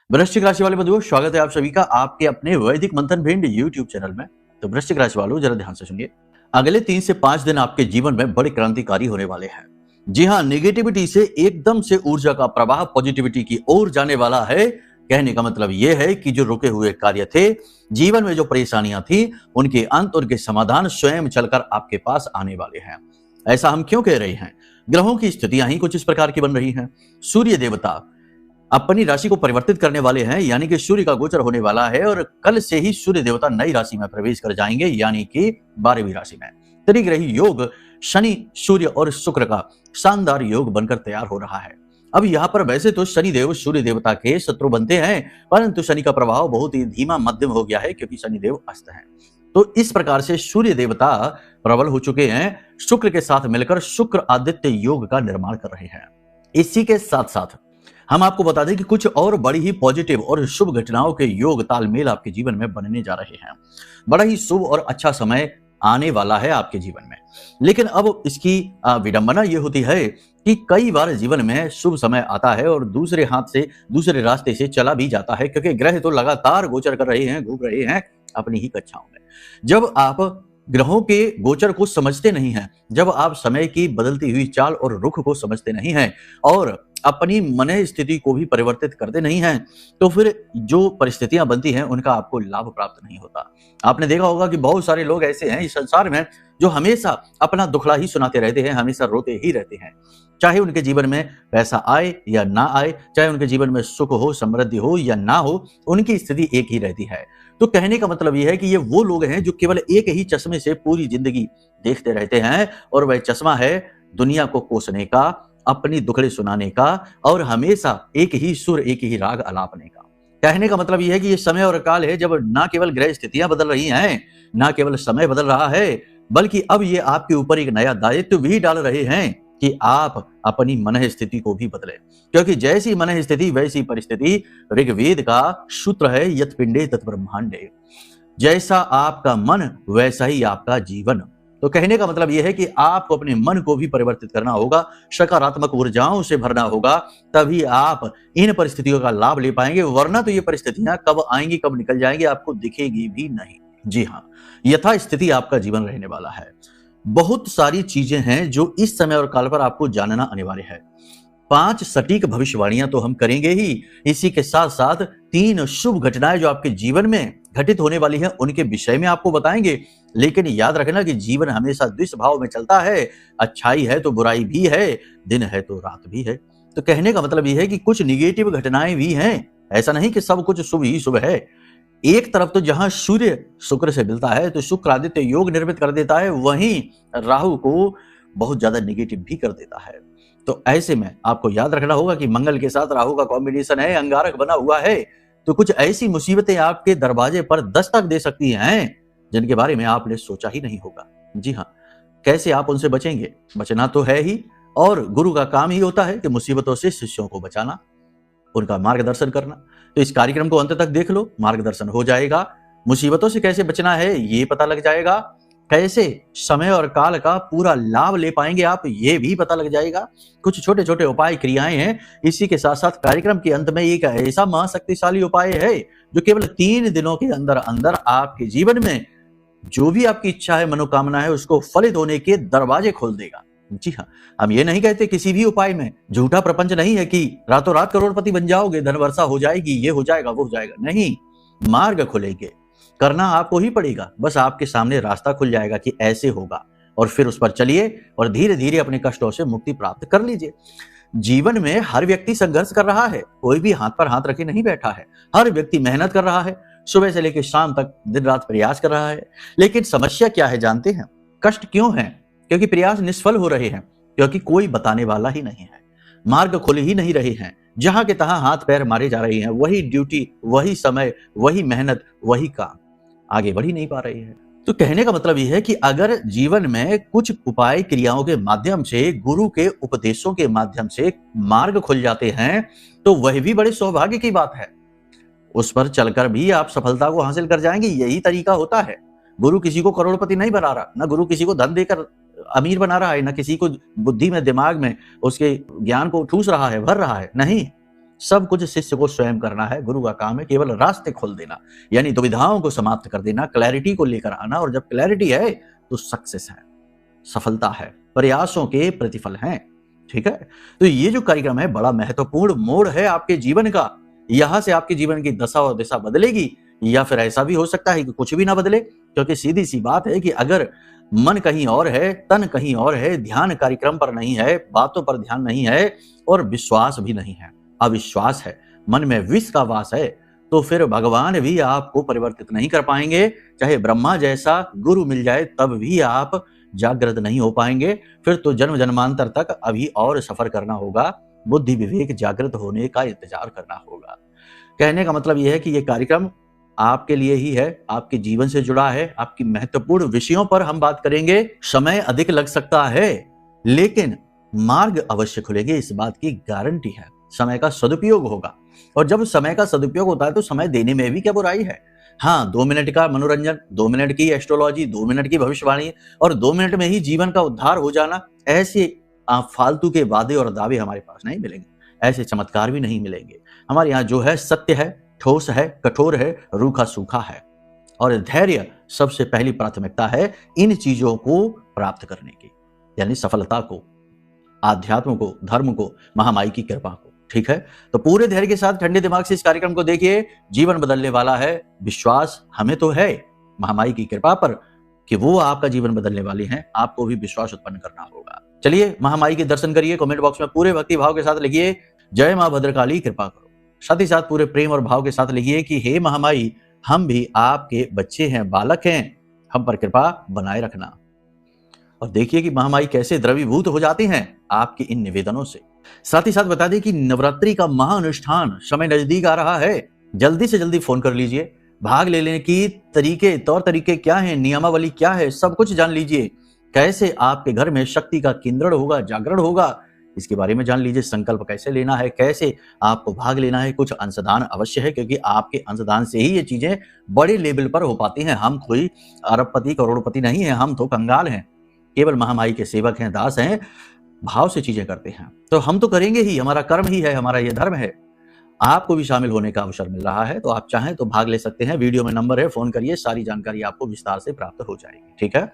वृश्चिक राशि वाले बंधुओं, स्वागत है आप सभी का आपके अपने वैदिक मंथन भिंड यूट्यूब चैनल में। तो वृश्चिक राशि वालों, जरा ध्यान से सुनिए। अगले 3 से 5 दिन आपके जीवन में बड़े क्रांतिकारी होने वाले हैं। जी हाँ, नेगेटिविटी से एकदम से ऊर्जा का प्रवाह पॉजिटिविटी की ओर जाने वाला है। कहने का मतलब यह है कि जो रुके हुए कार्य थे, जीवन में जो परेशानियां थी, उनके अंत, उनके समाधान स्वयं चलकर आपके पास आने वाले हैं। ऐसा हम क्यों कह रहे हैं? ग्रहों की स्थितियां ही कुछ इस प्रकार की बन रही हैं। सूर्य देवता अपनी राशि को परिवर्तित करने वाले हैं, यानी कि सूर्य का गोचर होने वाला है और कल से ही सूर्य देवता नई राशि में प्रवेश कर जाएंगे, यानी कि 12वीं राशि में। त्रिग्रही योग शनि, सूर्य और शुक्र का शानदार योग बनकर तैयार हो रहा है। अब यहाँ पर वैसे तो शनि देव सूर्य देवता के शत्रु बनते हैं, परंतु शनि का प्रभाव बहुत ही धीमा मध्यम हो गया है, क्योंकि शनि देव अस्त हैं। तो इस प्रकार से सूर्य देवता प्रबल हो चुके हैं। शुक्र के साथ मिलकर शुक्र आदित्य योग का निर्माण कर रहे हैं। इसी के साथ साथ हम आपको बता दें कि कुछ और बड़ी ही पॉजिटिव और शुभ घटनाओं के योग तालमेल आपके जीवन में बनने जा रहे हैं। बड़ा ही शुभ और अच्छा समय आने वाला है आपके जीवन में। लेकिन अब इसकी विडंबना ये होती है कि कई बार जीवन में शुभ समय आता है और दूसरे हाथ से, दूसरे रास्ते से चला भी जाता है, क्योंकि ग्रह तो लगातार गोचर कर रहे हैं, घूम रहे हैं अपनी ही कक्षाओं में। जब आप ग्रहों के गोचर को समझते नहीं हैं, जब आप समय की बदलती हुई चाल और रुख को समझते नहीं हैं और अपनी मन स्थिति को भी परिवर्तित करते नहीं हैं, तो फिर जो परिस्थितियां बनती हैं उनका आपको लाभ प्राप्त नहीं होता। आपने देखा होगा कि बहुत सारे लोग ऐसे हैं इस संसार में जो हमेशा अपना दुखड़ा ही सुनाते रहते हैं, हमेशा रोते ही रहते हैं। चाहे उनके जीवन में पैसा आए या ना आए, चाहे उनके जीवन में सुख हो, समृद्धि हो या ना हो, उनकी स्थिति एक ही रहती है। तो कहने का मतलब यह है कि ये वो लोग हैं जो केवल एक ही चश्मे से पूरी जिंदगी देखते रहते हैं, और वह चश्मा है दुनिया को कोसने का, अपनी दुखड़े सुनाने का और हमेशा एक ही सुर, एक ही राग अलापने का। कहने का मतलब यह है कि ये समय और काल है जब ना केवल ग्रह स्थितियां बदल रही हैं, ना केवल समय बदल रहा है, बल्कि अब ये आपके ऊपर एक नया दायित्व भी डाल रहे हैं कि आप अपनी मन स्थिति को भी बदलें। क्योंकि जैसी मन स्थिति वैसी परिस्थिति, ऋग्वेद का सूत्र है यत् पिंडे तत् ब्रह्मांडे। जैसा आपका मन वैसा ही आपका जीवन। तो कहने का मतलब यह है कि आपको अपने मन को भी परिवर्तित करना होगा, सकारात्मक ऊर्जाओं से भरना होगा, तभी आप इन परिस्थितियों का लाभ ले पाएंगे। वरना तो ये परिस्थितियां कब आएंगी, कब निकल जाएंगी, आपको दिखेगी भी नहीं। जी हाँ, यथा स्थिति आपका जीवन रहने वाला है। बहुत सारी चीजें हैं जो इस समय और काल पर आपको जानना अनिवार्य है। 5 सटीक भविष्यवाणियां तो हम करेंगे ही, इसी के साथ साथ 3 शुभ घटनाएं जो आपके जीवन में घटित होने वाली हैं उनके विषय में आपको बताएंगे। लेकिन याद रखना कि जीवन हमेशा द्विष भाव में चलता है। अच्छाई है तो बुराई भी है, दिन है तो रात भी है। तो कहने का मतलब यह है कि कुछ निगेटिव घटनाएं भी हैं। ऐसा नहीं कि सब कुछ शुभ ही शुभ है। एक तरफ तो जहां सूर्य शुक्र से मिलता है तो शुक्र आदित्य योग निर्मित कर देता है, वहीं राहु को बहुत ज्यादा निगेटिव भी कर देता है। तो ऐसे में आपको याद रखना होगा कि मंगल के साथ राहु का कॉम्बिनेशन है, अंगारक बना हुआ है। तो कुछ ऐसी मुसीबतें आपके दरवाजे पर दस्तक दे सकती हैं जिनके बारे में आपने सोचा ही नहीं होगा। जी हाँ, कैसे आप उनसे बचेंगे? बचना तो है ही, और गुरु का काम ही होता है कि मुसीबतों से शिष्यों को बचाना, उनका मार्गदर्शन करना। तो इस कार्यक्रम को अंत तक देख लो, मार्गदर्शन हो जाएगा। मुसीबतों से कैसे बचना है ये पता लग जाएगा, कैसे समय और काल का पूरा लाभ ले पाएंगे आप ये भी पता लग जाएगा। कुछ छोटे छोटे उपाय क्रियाएं हैं। इसी के साथ साथ कार्यक्रम के अंत में एक ऐसा महाशक्तिशाली उपाय है जो केवल 3 दिनों के अंदर अंदर आपके जीवन में जो भी आपकी इच्छा है, मनोकामना है, उसको फलित होने के दरवाजे खोल देगा। जी हाँ, हम ये नहीं कहते किसी भी उपाय में झूठा प्रपंच नहीं है कि रातों रात करोड़पति बन जाओगे, धन वर्षा हो जाएगी, ये हो जाएगा, वो हो जाएगा। नहीं, मार्ग खुलेंगे, करना आपको ही पड़ेगा। बस आपके सामने रास्ता खुल जाएगा कि ऐसे होगा, और फिर उस पर चलिए और धीरे धीरे अपने कष्टों से मुक्ति प्राप्त कर लीजिए। जीवन में हर व्यक्ति संघर्ष कर रहा है, कोई भी हाथ पर हाथ रखे नहीं बैठा है। हर व्यक्ति मेहनत कर रहा है, सुबह से लेकर शाम तक दिन रात प्रयास कर रहा है। लेकिन समस्या क्या है जानते हैं? कष्ट क्यों है? क्योंकि प्रयास निष्फल हो रहे हैं, क्योंकि कोई बताने वाला ही नहीं है, मार्ग खुल ही नहीं रहे हैं। जहां के तहां हाथ पैर मारे जा रहे हैं, वही ड्यूटी, वही समय, वही मेहनत, वही काम, आगे बढ़ ही नहीं पा रही है। तो कहने का मतलब यह है कि अगर जीवन में कुछ उपाय क्रियाओं के माध्यम से, गुरु के उपदेशों के माध्यम से मार्ग खुल जाते हैं, तो वह भी बड़े सौभाग्य की बात है। उस पर चलकर भी आप सफलता को हासिल कर जाएंगे। यही तरीका होता है। गुरु किसी को करोड़पति नहीं बना रहा, ना गुरु किसी को धन देकर अमीर बना रहा है, ना किसी को बुद्धि में, दिमाग में उसके ज्ञान को ठूस रहा है, भर रहा है। नहीं, सब कुछ शिष्य को स्वयं करना है। गुरु का काम है केवल रास्ते खोल देना, यानी दुविधाओं को समाप्त कर देना, क्लैरिटी को लेकर आना। और जब क्लैरिटी है तो सक्सेस है, सफलता है, प्रयासों के प्रतिफल हैं। ठीक है, तो ये जो कार्यक्रम है बड़ा महत्वपूर्ण मोड़ है आपके जीवन का। यहां से आपके जीवन की दशा और दिशा बदलेगी, या फिर ऐसा भी हो सकता है कि कुछ भी ना बदले, क्योंकि सीधी सी बात है कि अगर मन कहीं और है, तन कहीं और है, ध्यान कार्यक्रम पर नहीं है, बातों पर ध्यान नहीं है और विश्वास भी नहीं है, अविश्वास है, मन में विष का वास है, तो फिर भगवान भी आपको परिवर्तित नहीं कर पाएंगे। चाहे ब्रह्मा जैसा गुरु मिल जाए तब भी आप जागृत नहीं हो पाएंगे। फिर तो जन्म जन्मांतर तक अभी और सफर करना होगा, बुद्धि विवेक जागृत होने का इंतजार करना होगा। कहने का मतलब यह है कि यह कार्यक्रम आपके लिए ही है, आपके जीवन से जुड़ा है। आपकी महत्वपूर्ण विषयों पर हम बात करेंगे। समय अधिक लग सकता है लेकिन मार्ग अवश्य खुलेंगे, इस बात की गारंटी है। समय का सदुपयोग होगा, और जब समय का सदुपयोग होता है तो समय देने में भी क्या बुराई है। हाँ, 2 मिनट का मनोरंजन, 2 मिनट की एस्ट्रोलॉजी, 2 मिनट की भविष्यवाणी और 2 मिनट में ही जीवन का उद्धार हो जाना, ऐसे फालतू के वादे और दावे हमारे पास नहीं मिलेंगे, ऐसे चमत्कार भी नहीं मिलेंगे। हमारे यहाँ जो है सत्य है, ठोस है, कठोर है, रूखा सूखा है, और धैर्य सबसे पहली प्राथमिकता है इन चीजों को प्राप्त करने की, यानी सफलता को, आध्यात्म को, धर्म को, महामाई की कृपा को। ठीक है, तो पूरे धैर्य के साथ ठंडे दिमाग से इस कार्यक्रम को देखिए। जीवन बदलने वाला है, विश्वास हमें तो है महामाई की कृपा पर कि वो आपका जीवन बदलने वाली हैं। आपको भी विश्वास उत्पन्न करना होगा। चलिए महामाई के दर्शन करिए। कमेंट बॉक्स में पूरे भक्ति भाव के साथ लिखिए जय मां भद्रकाली कृपा करो। साथ ही साथ पूरे प्रेम और भाव के साथ लिखिए कि हे महामाई, हम भी आपके बच्चे हैं, बालक हैं, हम पर कृपा बनाए रखना। और देखिए कि महामाई कैसे द्रवीभूत हो जाती हैं आपके इन निवेदनों से। साथ ही साथ बता दें कि नवरात्रि का महाअनुष्ठान समय नजदीक आ रहा है। जल्दी से जल्दी फोन कर लीजिए। भाग लेने की तरीके, तौर तरीके क्या हैं, नियमावली क्या है, सब कुछ जान लीजिए। कैसे आपके घर में शक्ति का केंद्रण होगा, जागरण होगा, इसके बारे में जान लीजिए। संकल्प कैसे लेना है, कैसे आपको भाग लेना है। कुछ अंशदान अवश्य है, क्योंकि आपके अंशदान से ही ये चीजें बड़े लेवल पर हो पाती हैं। हम कोई अरबपति करोड़पति नहीं है, हम तो कंगाल हैं, केवल महामाई के सेवक हैं, दास हैं, भाव से चीजें करते हैं। तो हम तो करेंगे ही, हमारा कर्म ही है, हमारा ये धर्म है। आपको भी शामिल होने का अवसर मिल रहा है, तो आप चाहें तो भाग ले सकते हैं। वीडियो में नंबर है, फोन करिए, सारी जानकारी आपको विस्तार से प्राप्त हो जाएगी। ठीक है,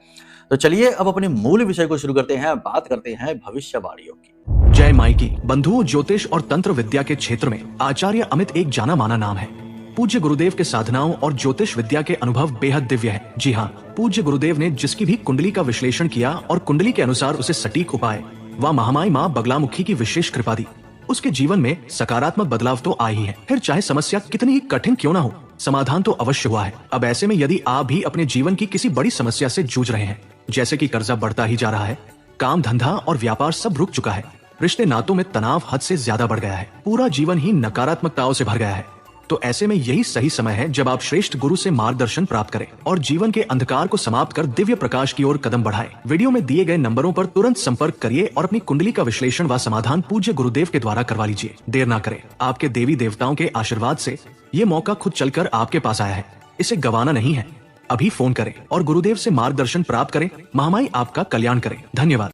तो चलिए अब अपने मूल विषय को शुरू करते हैं। बात करते हैं भविष्यवाणियों की। जय माई की। बंधुओं, ज्योतिष और तंत्र विद्या के क्षेत्र में आचार्य अमित एक जाना माना नाम है। पूज्य गुरुदेव के साधनाओं और ज्योतिष विद्या के अनुभव बेहद दिव्य है। जी हाँ, पूज्य गुरुदेव ने जिसकी भी कुंडली का विश्लेषण किया और कुंडली के अनुसार उसे सटीक उपाय व महामाई माँ बगलामुखी की विशेष कृपा दी, उसके जीवन में सकारात्मक बदलाव तो आ ही है। फिर चाहे समस्या कितनी ही कठिन क्यों ना हो, समाधान तो अवश्य हुआ है। अब ऐसे में यदि आप भी अपने जीवन की किसी बड़ी समस्या से जूझ रहे हैं, जैसे कि कर्जा बढ़ता ही जा रहा है, काम धंधा और व्यापार सब रुक चुका है, रिश्ते नातों में तनाव हद से ज्यादा बढ़ गया है, पूरा जीवन ही नकारात्मकताओं से भर गया है, तो ऐसे में यही सही समय है जब आप श्रेष्ठ गुरु से मार्गदर्शन प्राप्त करें और जीवन के अंधकार को समाप्त कर दिव्य प्रकाश की ओर कदम बढ़ाएं। वीडियो में दिए गए नंबरों पर तुरंत संपर्क करिए और अपनी कुंडली का विश्लेषण व समाधान पूज्य गुरुदेव के द्वारा करवा लीजिए। देर ना करें, आपके देवी देवताओं के आशीर्वाद से ये मौका खुद चलकर आपके पास आया है, इसे गंवाना नहीं है। अभी फोन करें और गुरुदेव से मार्गदर्शन प्राप्त करें। महामाई आपका कल्याण करें। धन्यवाद।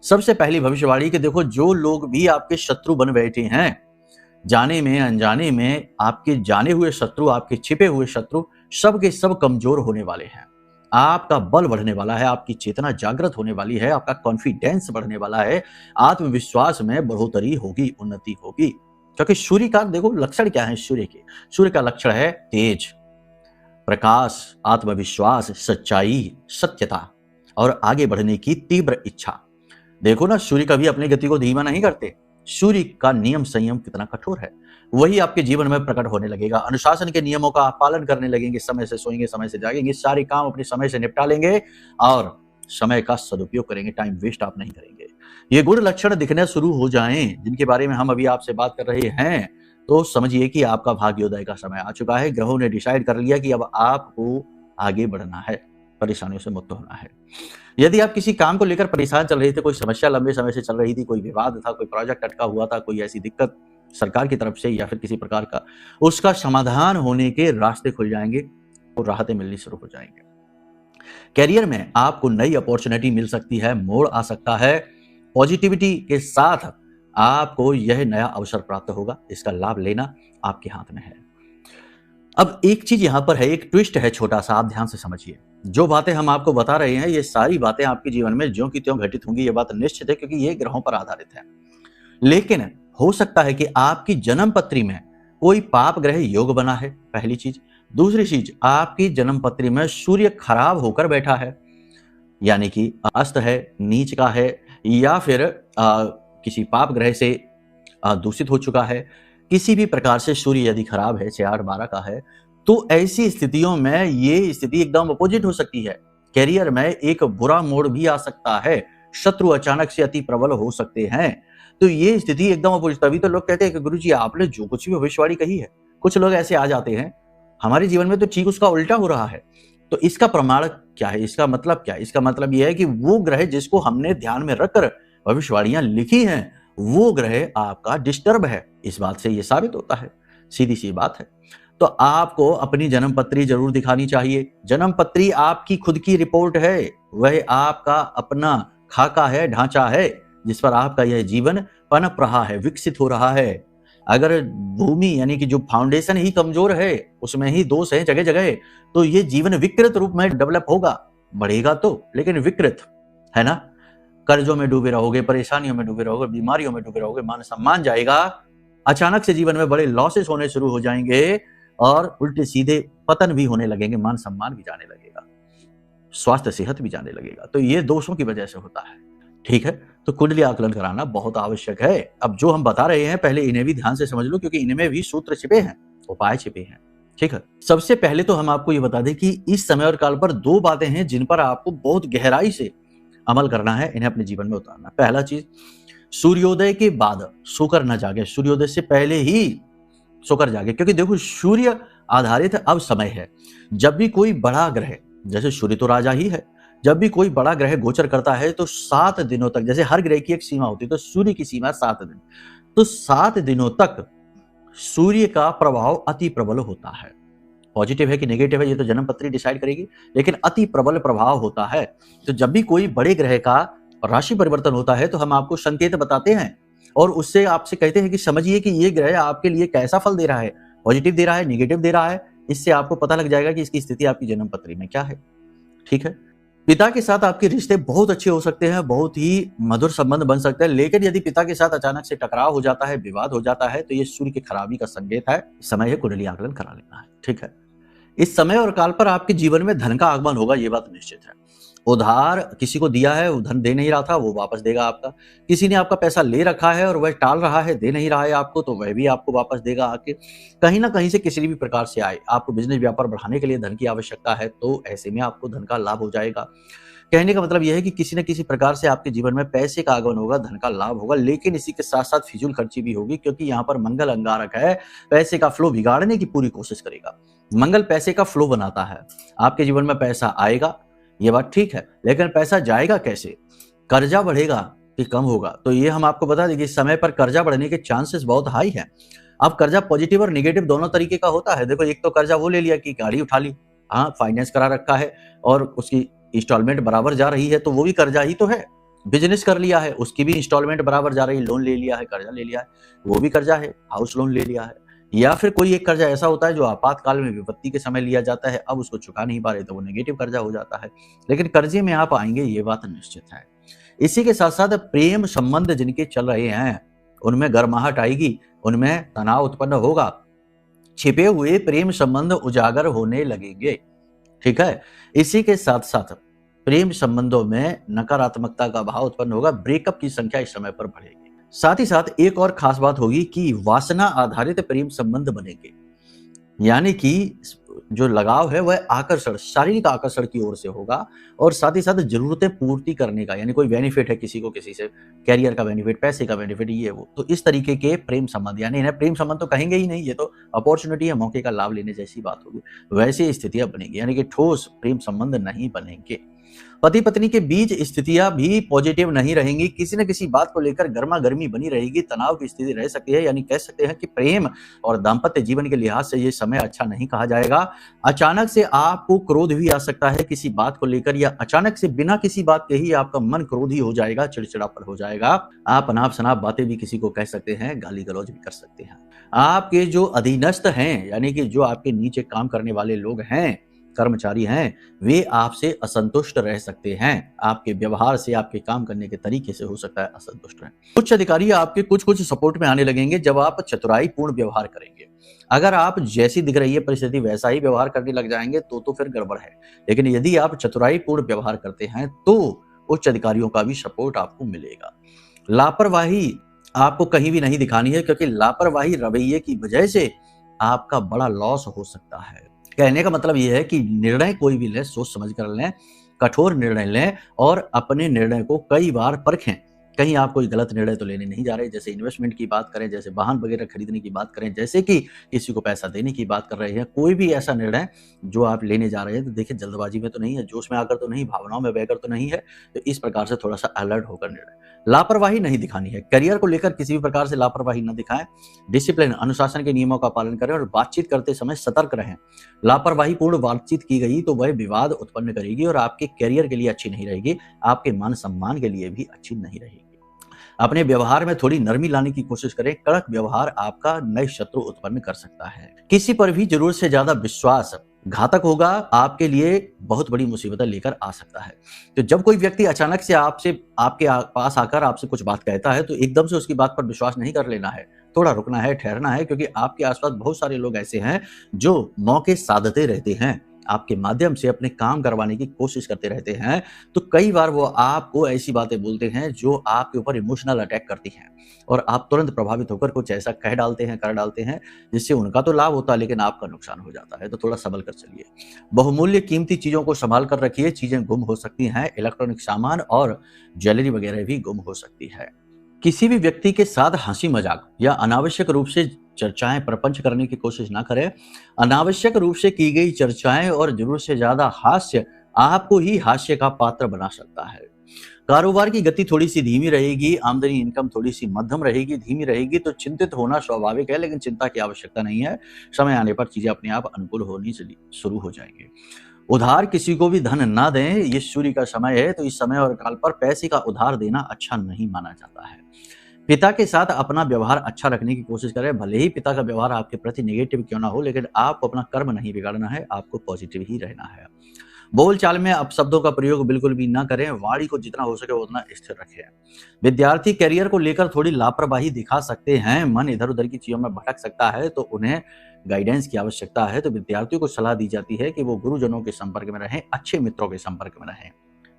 सबसे पहली भविष्यवाणी कि देखो, जो लोग भी आपके शत्रु बन बैठे हैं, जाने में अनजाने में, आपके जाने हुए शत्रु, आपके छिपे हुए शत्रु, सब के सब कमजोर होने वाले हैं। आपका बल बढ़ने वाला है, आपकी चेतना जागृत होने वाली है, आपका कॉन्फिडेंस बढ़ने वाला है, आत्मविश्वास में बढ़ोतरी होगी, उन्नति होगी। क्योंकि सूर्य का देखो लक्षण क्या है, सूर्य का लक्षण है तेज, प्रकाश, आत्मविश्वास, सच्चाई, सत्यता और आगे बढ़ने की तीव्र इच्छा। देखो ना, सूर्य कभी अपनी गति को धीमा नहीं करते। सूर्य का नियम संयम कितना कठोर है, वही आपके जीवन में प्रकट होने लगेगा। अनुशासन के नियमों का आप पालन करने लगेंगे, समय से सोएंगे, समय से जागेंगे, सारे काम अपने समय से निपटा लेंगे और समय का सदुपयोग करेंगे, टाइम वेस्ट आप नहीं करेंगे। ये गुण लक्षण दिखने शुरू हो जाएं, जिनके बारे में हम अभी आपसे बात कर रहे हैं, तो समझिए कि आपका भाग्योदय का समय आ चुका है। ग्रहों ने डिसाइड कर लिया कि अब आपको आगे बढ़ना है, परेशानियों से मुक्त होना है। यदि आप किसी काम को लेकर परेशान चल रहे थे, कोई समस्या लंबे समय से चल रही थी, कोई विवाद था, कोई प्रोजेक्ट अटका हुआ था, कोई ऐसी दिक्कत सरकार की तरफ से या फिर किसी प्रकार का, उसका समाधान होने के रास्ते खुल जाएंगे और राहतें मिलनी शुरू हो जाएंगे। कैरियर में आपको नई अपॉर्चुनिटी मिल सकती है, मोड़ आ सकता है। पॉजिटिविटी के साथ आपको यह नया अवसर प्राप्त होगा, इसका लाभ लेना आपके हाथ में है। अब एक चीज यहां पर है, एक ट्विस्ट है छोटा सा, आप ध्यान से समझिए। जो बातें हम आपको बता रहे हैं, ये सारी बातें आपके जीवन में ज्यों की त्यों घटित होंगी, ये बात निश्चित है, क्योंकि ये ग्रहों पर आधारित है। लेकिन हो सकता है कि आपकी जन्म पत्री में कोई पाप ग्रह योग बना है, पहली चीज। दूसरी चीज, आपकी जन्म पत्री में सूर्य खराब होकर बैठा है, यानी कि अस्त है, नीच का है, या फिर किसी पाप ग्रह से दूषित हो चुका है। किसी भी प्रकार से सूर्य यदि खराब है, 6-8-12 का है, तो ऐसी स्थितियों में ये स्थिति एकदम अपोजिट हो सकती है। कैरियर में एक बुरा मोड़ भी आ सकता है, शत्रु अचानक से अति प्रबल हो सकते हैं। तो ये स्थिति एकदम अपोजिट, तभी तो लोग कहते हैं कि गुरुजी आपने जो कुछ भी भविष्यवाणी कही है, कुछ लोग ऐसे आ जाते हैं हमारे जीवन में तो ठीक उसका उल्टा हो रहा है। तो इसका प्रमाण क्या है, इसका मतलब क्या है? इसका मतलब यह है कि वो ग्रह जिसको हमने ध्यान में रखकर भविष्यवाणियां लिखी हैं, वो ग्रह आपका डिस्टर्ब है। इस बात से ये साबित होता है, सीधी सी बात है। तो आपको अपनी जन्म पत्री जरूर दिखानी चाहिए। जन्म पत्री आपकी खुद की रिपोर्ट है, वह आपका अपना खाका है, ढांचा है, जिस पर आपका यह जीवन पनप रहा है, विकसित हो रहा है। अगर भूमि यानी कि जो फाउंडेशन ही कमजोर है, उसमें ही दोष है जगह जगह, तो ये जीवन विकृत रूप में डेवलप होगा, बढ़ेगा तो, लेकिन विकृत, है ना। कर्जों में डूबे रहोगे, परेशानियों में डूबे रहोगे, बीमारियों में डूबे रहोगे, मान सम्मान जाएगा, अचानक से जीवन में बड़े लॉसेस होने शुरू हो जाएंगे और उल्टे सीधे पतन भी होने लगेंगे, मान सम्मान भी जाने लगेगा, स्वास्थ्य सेहत भी जाने लगेगा। तो ये दोषों की वजह से होता है, ठीक है। तो कुंडली आकलन कराना बहुत आवश्यक है। अब जो हम बता रहे हैं, पहले इन्हें भी ध्यान से समझ लो, क्योंकि इनमें भी सूत्र छिपे हैं, उपाय छिपे हैं, ठीक है। सबसे पहले तो हम आपको ये बता दें कि इस समय और काल पर 2 बातें हैं जिन पर आपको बहुत गहराई से अमल करना है, इन्हें अपने जीवन में उतारना। पहला चीज, सूर्योदय के बाद सोकर न जागे, सूर्योदय से पहले ही सोकर जागे, क्योंकि देखो सूर्य आधारित अब समय है। जब भी कोई बड़ा ग्रह, जैसे सूर्य तो राजा ही है, जब भी कोई बड़ा ग्रह गोचर करता है तो 7 दिनों तक, जैसे हर ग्रह की एक सीमा होती है, तो सूर्य की सीमा 7 दिन, तो 7 दिनों तक सूर्य का प्रभाव अति प्रबल होता है। पॉजिटिव है कि नेगेटिव है, ये तो जन्म पत्री डिसाइड करेगी, लेकिन अति प्रबल प्रभाव होता है। तो जब भी कोई बड़े ग्रह का राशि परिवर्तन होता है, तो हम आपको संकेत बताते हैं और उससे आपसे कहते हैं कि समझिए कि ये ग्रह आपके लिए कैसा फल दे रहा है, पॉजिटिव दे रहा है, नेगेटिव दे रहा है। इससे आपको पता लग जाएगा कि इसकी स्थिति आपकी जन्म पत्री में क्या है, ठीक है। पिता के साथ आपके रिश्ते बहुत अच्छे हो सकते हैं, बहुत ही मधुर संबंध बन सकते हैं, लेकिन यदि पिता के साथ अचानक से टकराव हो जाता है, विवाद हो जाता है, तो ये सूर्य की खराबी का संकेत है। समय है कुंडली आकलन करा लेना है, ठीक है। इस समय और काल पर आपके जीवन में धन का आगमन होगा, ये बात निश्चित है। उधार किसी को दिया है, वो धन दे नहीं रहा था, वो वापस देगा आपका। किसी ने आपका पैसा ले रखा है और वह टाल रहा है, दे नहीं रहा है आपको, तो वह भी आपको वापस देगा आके। कहीं ना कहीं से किसी भी प्रकार से आए, आपको बिजनेस व्यापार बढ़ाने के लिए धन की आवश्यकता है, तो ऐसे में आपको धन का लाभ हो जाएगा। कहने का मतलब यह है कि किसी न किसी प्रकार से आपके जीवन में पैसे का आगमन होगा, धन का लाभ होगा, लेकिन इसी के साथ साथ फिजूल खर्ची भी होगी, क्योंकि यहाँ पर मंगल अंगारक है, पैसे का फ्लो बिगाड़ने की पूरी कोशिश करेगा। मंगल पैसे का फ्लो बनाता है, आपके जीवन में पैसा आएगा, ये बात ठीक है, लेकिन पैसा जाएगा कैसे, कर्जा बढ़ेगा कि कम होगा, तो ये हम आपको बता दें कि समय पर कर्जा बढ़ने के चांसेस बहुत हाई है। अब कर्जा पॉजिटिव और नेगेटिव दोनों तरीके का होता है। देखो, एक तो कर्जा वो ले लिया कि गाड़ी उठा ली, हाँ फाइनेंस करा रखा है और उसकी इंस्टॉलमेंट बराबर जा रही है, तो वो भी कर्जा ही तो है। बिजनेस कर लिया है, उसकी भी इंस्टॉलमेंट बराबर जा रही है, लोन ले लिया है, कर्जा ले लिया है, वो भी कर्जा है, हाउस लोन ले लिया है। या फिर कोई एक कर्जा ऐसा होता है जो आपातकाल में विपत्ति के समय लिया जाता है, अब उसको चुका नहीं पा रहे, तो वो नेगेटिव कर्जा हो जाता है। लेकिन कर्जे में आप आएंगे, ये बात निश्चित है। इसी के साथ साथ प्रेम संबंध जिनके चल रहे हैं, उनमें गर्माहट आएगी, उनमें तनाव उत्पन्न होगा, छिपे हुए प्रेम संबंध उजागर होने लगेंगे, ठीक है। इसी के साथ साथ प्रेम संबंधों में नकारात्मकता का भाव उत्पन्न होगा, ब्रेकअप की संख्या इस समय पर बढ़ेगी। साथ ही साथ एक और खास बात होगी कि वासना आधारित प्रेम संबंध बनेंगे, यानी कि जो लगाव है वह आकर्षण, शारीरिक आकर्षण की ओर से होगा, और साथ ही साथ जरूरतें पूर्ति करने का, यानी कोई बेनिफिट है किसी को किसी से, कैरियर का बेनिफिट, पैसे का बेनिफिट, ये वो, तो इस तरीके के प्रेम संबंध, यानी इन्हें प्रेम संबंध तो कहेंगे ही नहीं, ये तो अपॉर्चुनिटी है, मौके का लाभ लेने जैसी बात होगी, वैसी स्थितियां बनेगी, यानी कि ठोस प्रेम संबंध नहीं बनेंगे। पति पत्नी के बीच स्थितियां भी पॉजिटिव नहीं रहेंगी, किसी न किसी बात को लेकर गर्मा गर्मी बनी रहेगी, तनाव की स्थिति रह सकती है। यानी कह सकते हैं कि प्रेम और दाम्पत्य जीवन के लिहाज से ये समय अच्छा नहीं कहा जाएगा। अचानक से आपको क्रोध भी आ सकता है किसी बात को लेकर, या अचानक से बिना किसी बात के ही आपका मन क्रोधी हो जाएगा, चिड़चिड़ापन हो जाएगा। आप अनाप शनाप बातें भी किसी को कह सकते हैं, गाली गलौज भी कर सकते हैं। आपके जो अधीनस्थ हैं, यानी कि जो आपके नीचे काम करने वाले लोग हैं, कर्मचारी हैं, वे आपसे असंतुष्ट रह सकते हैं। आपके व्यवहार से, आपके काम करने के तरीके से हो सकता है असंतुष्ट रहें। उच्च अधिकारी आपके कुछ सपोर्ट में आने लगेंगे जब आप चतुराईपूर्ण व्यवहार करेंगे। अगर आप जैसी दिख रही है परिस्थिति वैसा ही व्यवहार करने लग जाएंगे तो फिर गड़बड़ है। लेकिन यदि आप चतुराईपूर्ण व्यवहार करते हैं तो उच्च अधिकारियों का भी सपोर्ट आपको मिलेगा। लापरवाही आपको कहीं भी नहीं दिखानी है, क्योंकि लापरवाही रवैये की वजह से आपका बड़ा लॉस हो सकता है। कहने का मतलब यह है कि निर्णय कोई भी लें, सोच समझ कर लें, कठोर निर्णय लें और अपने निर्णय को कई बार परखें। कहीं आप कोई गलत निर्णय तो लेने नहीं जा रहे, जैसे इन्वेस्टमेंट की बात करें, जैसे वाहन वगैरह खरीदने की बात करें, जैसे कि किसी को पैसा देने की बात कर रहे हैं। कोई भी ऐसा निर्णय जो आप लेने जा रहे हैं तो देखिए जल्दबाजी में तो नहीं है, जोश में आकर तो नहीं, भावनाओं में बहकर तो नहीं है। तो इस प्रकार से थोड़ा सा अलर्ट होकर निर्णय, लापरवाही नहीं दिखानी है। करियर को लेकर किसी भी प्रकार से लापरवाही न दिखाएं। डिसिप्लिन, अनुशासन के नियमों का पालन करें और बातचीत करते समय सतर्क रहें। लापरवाही पूर्ण बातचीत की गई तो वह विवाद उत्पन्न करेगी और आपके करियर के लिए अच्छी नहीं रहेगी, आपके मान सम्मान के लिए भी अच्छी नहीं रहेगी। अपने व्यवहार में थोड़ी नरमी लाने की कोशिश करें। कड़क व्यवहार आपका नए शत्रु उत्पन्न कर सकता है। किसी पर भी जरूरत से ज्यादा विश्वास घातक होगा, आपके लिए बहुत बड़ी मुसीबतें लेकर आ सकता है। तो जब कोई व्यक्ति अचानक से आपके पास आकर आपसे कुछ बात कहता है तो एकदम से उसकी बात पर विश्वास नहीं कर लेना है, थोड़ा रुकना है, ठहरना है, क्योंकि आपके आसपास बहुत सारे लोग ऐसे हैं जो मौके साधते रहते हैं, आपके माध्यम से अपने काम करवाने की कोशिश करते रहते हैं। तो कई बार वो आपको ऐसी बातें बोलते हैं जो आपके ऊपर इमोशनल अटैक करती हैं और आप तुरंत प्रभावित होकर कुछ ऐसा कह डालते हैं, कर डालते हैं, जिससे उनका तो लाभ होता है लेकिन आपका नुकसान हो जाता है। तो थोड़ा संभल कर चलिए। बहुमूल्य कीमती चीजों को संभाल कर रखिए, चीजें गुम हो सकती हैं। इलेक्ट्रॉनिक सामान और ज्वेलरी वगैरह भी गुम हो सकती है। किसी भी व्यक्ति के साथ हंसी मजाक या अनावश्यक रूप से चर्चाएं प्रपंच करने की कोशिश ना करें। अनावश्यक रूप से की गई चर्चाएं और जरूरत से ज्यादा हास्य आपको ही हास्य का पात्र बना सकता है। कारोबार की गति थोड़ी सी धीमी रहेगी, आमदनी इनकम थोड़ी सी मध्यम रहेगी, धीमी रहेगी, तो चिंतित होना स्वाभाविक है, लेकिन चिंता की आवश्यकता नहीं है। समय आने पर चीजें अपने आप अनुकूल होनी शुरू हो जाएंगी। उधार किसी को भी धन ना दें, ये सूर्य का समय है, तो इस समय और काल पर पैसे का उधार देना अच्छा नहीं माना जाता है। पिता के साथ अपना व्यवहार अच्छा रखने की कोशिश करें। भले ही पिता का व्यवहार आपके प्रति नेगेटिव क्यों ना हो, लेकिन आपको अपना कर्म नहीं बिगाड़ना है, आपको पॉजिटिव ही रहना है। बोलचाल में अपशब्दों का प्रयोग बिल्कुल भी ना करें। वाणी को जितना हो सके उतना स्थिर रखें। विद्यार्थी करियर को लेकर थोड़ी लापरवाही दिखा सकते हैं, मन इधर उधर की चीजों में भटक सकता है, तो उन्हें गाइडेंस की आवश्यकता है। तो विद्यार्थियों को सलाह दी जाती है कि वो गुरुजनों के संपर्क में रहें, अच्छे मित्रों के संपर्क में रहें।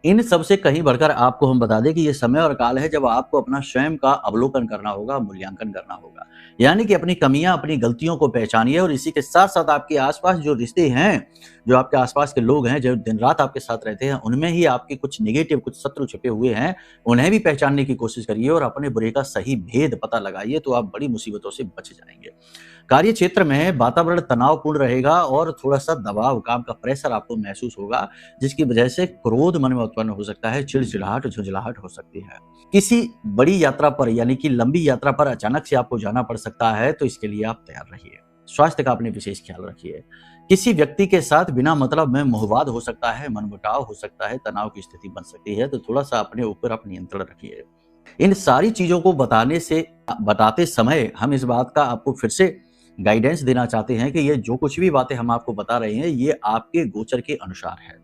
इन सबसे कहीं बढ़कर आपको हम बता दें कि ये समय और काल है जब आपको अपना स्वयं का अवलोकन करना होगा, मूल्यांकन करना होगा। यानी कि अपनी कमियां, अपनी गलतियों को पहचानिए और इसी के साथ साथ आपके आसपास जो रिश्ते हैं, जो आपके आसपास के लोग हैं, जो दिन रात आपके साथ रहते हैं, उनमें ही आपके कुछ नेगेटिव, कुछ शत्रु छिपे हुए हैं, उन्हें भी पहचानने की कोशिश करिए और अपने बुरे का सही भेद पता लगाइए, तो आप बड़ी मुसीबतों से बच जाएंगे। कार्य क्षेत्र में वातावरण तनावपूर्ण रहेगा और थोड़ा सा दबाव, काम का प्रेशर आपको महसूस होगा, जिसकी वजह से क्रोध मन में उत्पन्न हो सकता है, चिड़चिड़ाहट, झुंझलाहट हो सकती है। किसी बड़ी यात्रा पर यानी कि लंबी यात्रा पर अचानक से आपको जाना पड़ सकता है, तो इसके लिए आप तैयार रहिए। स्वास्थ्य का अपने विशेष ख्याल रखिए। किसी व्यक्ति के साथ बिना मतलब में मोहवाद हो सकता है, मनमुटाव हो सकता है, तनाव की स्थिति बन सकती है, तो थोड़ा सा अपने ऊपर आप नियंत्रण रखिए। इन सारी चीजों को बताते समय हम इस बात का आपको फिर से गाइडेंस देना चाहते हैं कि ये जो कुछ भी बातें हम आपको बता रहे हैं, ये आपके गोचर के अनुसार है।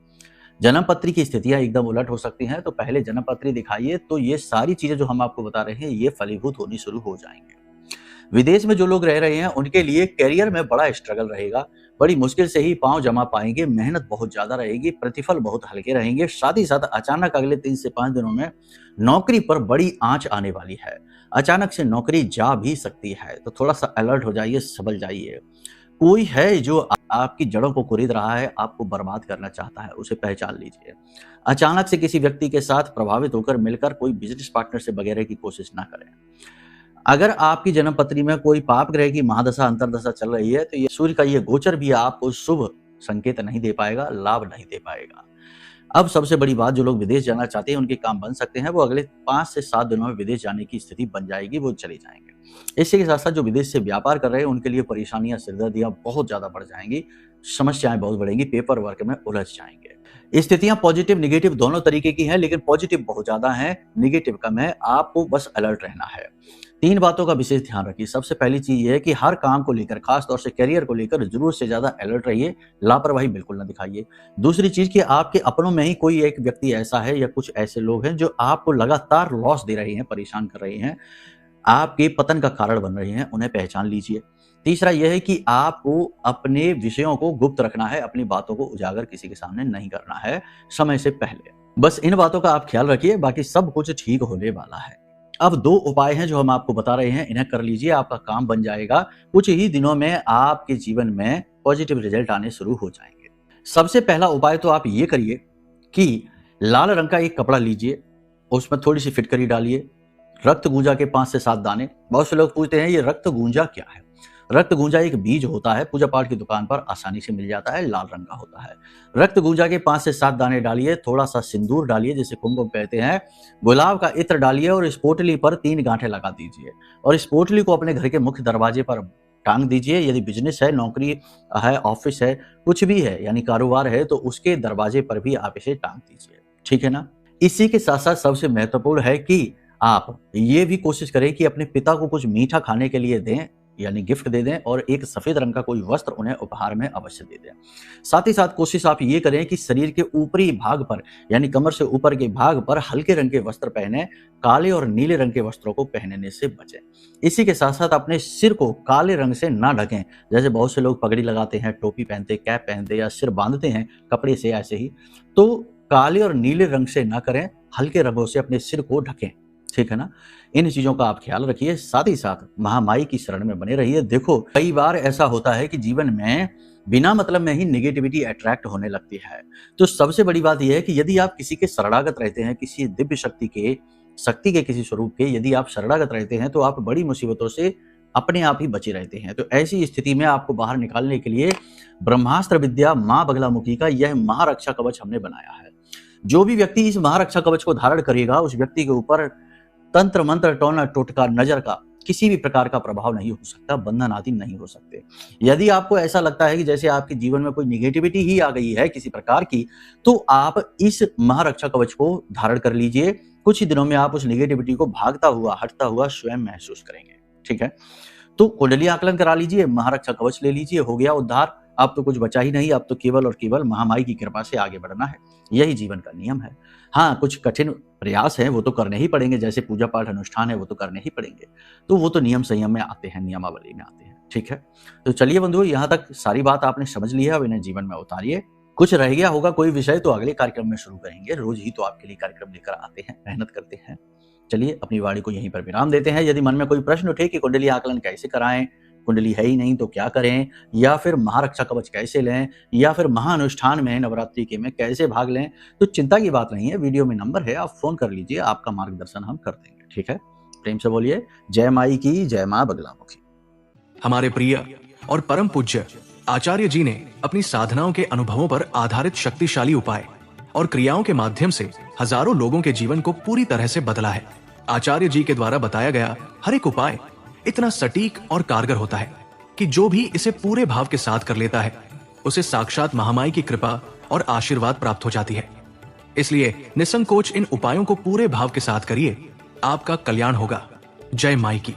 जन्म पत्री की स्थितियां एकदम उलट हो सकती हैं, तो पहले जन्म पत्री दिखाइए, तो ये सारी चीजें जो हम आपको बता रहे हैं ये फलीभूत होनी शुरू हो जाएंगे। विदेश में जो लोग रह रहे हैं उनके लिए करियर में बड़ा स्ट्रगल रहेगा, बड़ी मुश्किल से ही पांव जमा पाएंगे, मेहनत बहुत ज्यादा रहेगी, प्रतिफल बहुत हल्के रहेंगे। साथ ही साथ अचानक अगले 3 से 5 दिनों में नौकरी पर बड़ी आंच आने वाली है। अचानक से नौकरी जा भी सकती है, तो थोड़ा सा अलर्ट हो जाइए, संभल जाइए। कोई है जो आपकी जड़ों को कुरेद रहा है, आपको बर्बाद करना चाहता है, उसे पहचान लीजिए। अचानक से किसी व्यक्ति के साथ प्रभावित होकर मिलकर कोई बिजनेस पार्टनरशिप वगैरह की कोशिश ना करें। अगर आपकी जन्म पत्री में कोई पाप ग्रह की महादशा अंतरदशा चल रही है, तो ये सूर्य का ये गोचर भी आपको शुभ संकेत नहीं दे पाएगा, लाभ नहीं दे पाएगा। अब सबसे बड़ी बात, जो लोग विदेश जाना चाहते हैं उनके काम बन सकते हैं, वो अगले 5 से 7 दिनों में विदेश जाने की स्थिति बन जाएगी, वो चले जाएंगे। इसी के साथ साथ जो विदेश से व्यापार कर रहे हैं उनके लिए परेशानियां, सिरदर्दियां बहुत ज्यादा बढ़ जाएंगी, समस्याएं बहुत बढ़ेंगी, पेपर वर्क में उलझ जाएंगे। स्थितियां पॉजिटिव निगेटिव दोनों तरीके की हैं, लेकिन पॉजिटिव बहुत ज्यादा है, निगेटिव कम है। आपको बस अलर्ट रहना है। 3 बातों का विशेष ध्यान रखिए। सबसे पहली चीज ये है कि हर काम को लेकर, खास तौर से करियर को लेकर जरूरत से ज्यादा अलर्ट रहिए, लापरवाही बिल्कुल ना दिखाइए। दूसरी चीज कि आपके अपनों में ही कोई एक व्यक्ति ऐसा है या कुछ ऐसे लोग हैं जो आपको लगातार लॉस दे रहे हैं, परेशान कर रहे हैं, आपके पतन का कारण बन रहे हैं, उन्हें पहचान लीजिए। तीसरा यह है कि आपको अपने विषयों को गुप्त रखना है, अपनी बातों को उजागर किसी के सामने नहीं करना है समय से पहले। बस इन बातों का आप ख्याल रखिए, बाकी सब कुछ ठीक होने वाला है। अब 2 उपाय हैं जो हम आपको बता रहे हैं, इन्हें कर लीजिए, आपका काम बन जाएगा। कुछ ही दिनों में आपके जीवन में पॉजिटिव रिजल्ट आने शुरू हो जाएंगे। सबसे पहला उपाय तो आप ये करिए कि लाल रंग का एक कपड़ा लीजिए, उसमें थोड़ी सी फिटकरी डालिए, रक्त गूंजा के 5 से 7 दाने। बहुत से लोग पूछते हैं ये रक्त गूंजा क्या है। रक्त गूंजा एक बीज होता है, पूजा पाठ की दुकान पर आसानी से मिल जाता है, लाल रंग का होता है। रक्त गूंजा के 5 से 7 दाने डालिए, थोड़ा सा सिंदूर डालिए जिसे कुमकुम कहते हैं, गुलाब का इत्र डालिए और इस पोटली पर 3 गांठें लगा दीजिए और इस पोटली को अपने घर के मुख्य दरवाजे पर टांग दीजिए। यदि बिजनेस है, नौकरी है, ऑफिस है, कुछ भी है यानी कारोबार है, तो उसके दरवाजे पर भी आप इसे टांग दीजिए, ठीक है ना। इसी के साथ साथ सबसे महत्वपूर्ण है कि आप ये भी कोशिश करें कि अपने पिता को कुछ मीठा खाने के लिए दें, यानी गिफ्ट दे दें, और एक सफेद रंग का कोई वस्त्र उन्हें उपहार में अवश्य दे दें। साथ ही साथ कोशिश आप ये करें कि शरीर के ऊपरी भाग पर यानी कमर से ऊपर के भाग पर हल्के रंग के वस्त्र पहने, काले और नीले रंग के वस्त्रों को पहनने से बचें। इसी के साथ साथ अपने सिर को काले रंग से ना ढकें, जैसे बहुत से लोग पगड़ी लगाते हैं, टोपी पहनते, कैप पहनते या सिर बांधते हैं कपड़े से, ऐसे ही तो काले और नीले रंग से ना करें, हल्के रंगों से अपने सिर को ढकें, ठीक है ना। इन चीजों का आप ख्याल रखिए। साथ ही साथ महामाई की शरण में बने रहिए। देखो, कई बार ऐसा होता है कि जीवन में बिना मतलब में ही नेगेटिविटी अट्रैक्ट होने लगती है। तो सबसे बड़ी बात यह है कि यदि आप किसी के शरणागत रहते हैं, किसी दिव्य शक्ति के किसी स्वरूप के यदि आप शरणागत रहते हैं, तो आप बड़ी मुसीबतों से अपने आप ही बचे रहते हैं। तो ऐसी स्थिति में आपको बाहर निकालने के लिए ब्रह्मास्त्र विद्या मां बगलामुखी का यह महारक्षा कवच हमने बनाया है। जो भी व्यक्ति इस महारक्षा कवच को धारण करेगा, उस व्यक्ति के ऊपर तंत्र मंत्र, टोना टोटका, नजर का किसी भी प्रकार का प्रभाव नहीं हो सकता, बंधन आदि नहीं हो सकते। यदि आपको ऐसा लगता है कि जैसे आपके जीवन में कोई निगेटिविटी ही आ गई है किसी प्रकार की, तो आप इस महारक्षा कवच को धारण कर लीजिए। कुछ ही दिनों में आप उस निगेटिविटी को भागता हुआ, हटता हुआ स्वयं महसूस करेंगे, ठीक है। तो कुंडली आकलन करा लीजिए, महारक्षा कवच ले लीजिए, हो गया उद्धार। अब तो कुछ बचा ही नहीं, अब तो केवल और केवल महामाई की कृपा से आगे बढ़ना है। यही जीवन का नियम है। हाँ, कुछ कठिन प्रयास हैं, वो तो करने ही पड़ेंगे, जैसे पूजा पाठ अनुष्ठान है वो तो करने ही पड़ेंगे। तो वो तो नियम संयम में आते हैं, नियमावली में आते हैं, ठीक है। तो चलिए बंधुओं, यहाँ तक सारी बात आपने समझ ली है, अब इन्हें जीवन में उतारिए। कुछ रह गया होगा कोई विषय तो अगले कार्यक्रम में शुरू करेंगे। रोज ही तो आपके लिए कार्यक्रम लेकर आते हैं, मेहनत करते हैं। चलिए अपनी वाणी को यहीं पर विराम देते हैं। यदि मन में कोई प्रश्न उठे कि कुंडली आकलन कैसे कराएं, कुंडली है ही नहीं तो क्या करें, या फिर महारक्षा कवच कैसे लें, या फिर महाअनुष्ठान में नवरात्रि के में कैसे भाग लें, तो चिंता की बात नहीं है। वीडियो में नंबर है, आप फोन कर लीजिए, आपका मार्गदर्शन हम कर देंगे, ठीक है। प्रेम से बोलिए जय माई की, जय मां बगलामुखी। हमारे प्रिय और परम पूज्य आचार्य जी ने अपनी साधनाओं के अनुभवों पर आधारित शक्तिशाली उपाय और क्रियाओं के माध्यम से हजारों लोगों के जीवन को पूरी तरह से बदला है। आचार्य जी के द्वारा बताया गया हर एक उपाय इतना सटीक और कारगर होता है कि जो भी इसे पूरे भाव के साथ कर लेता है, उसे साक्षात महामाई की कृपा और आशीर्वाद प्राप्त हो जाती है। इसलिए निसंकोच इन उपायों को पूरे भाव के साथ करिए, आपका कल्याण होगा। जय माई की।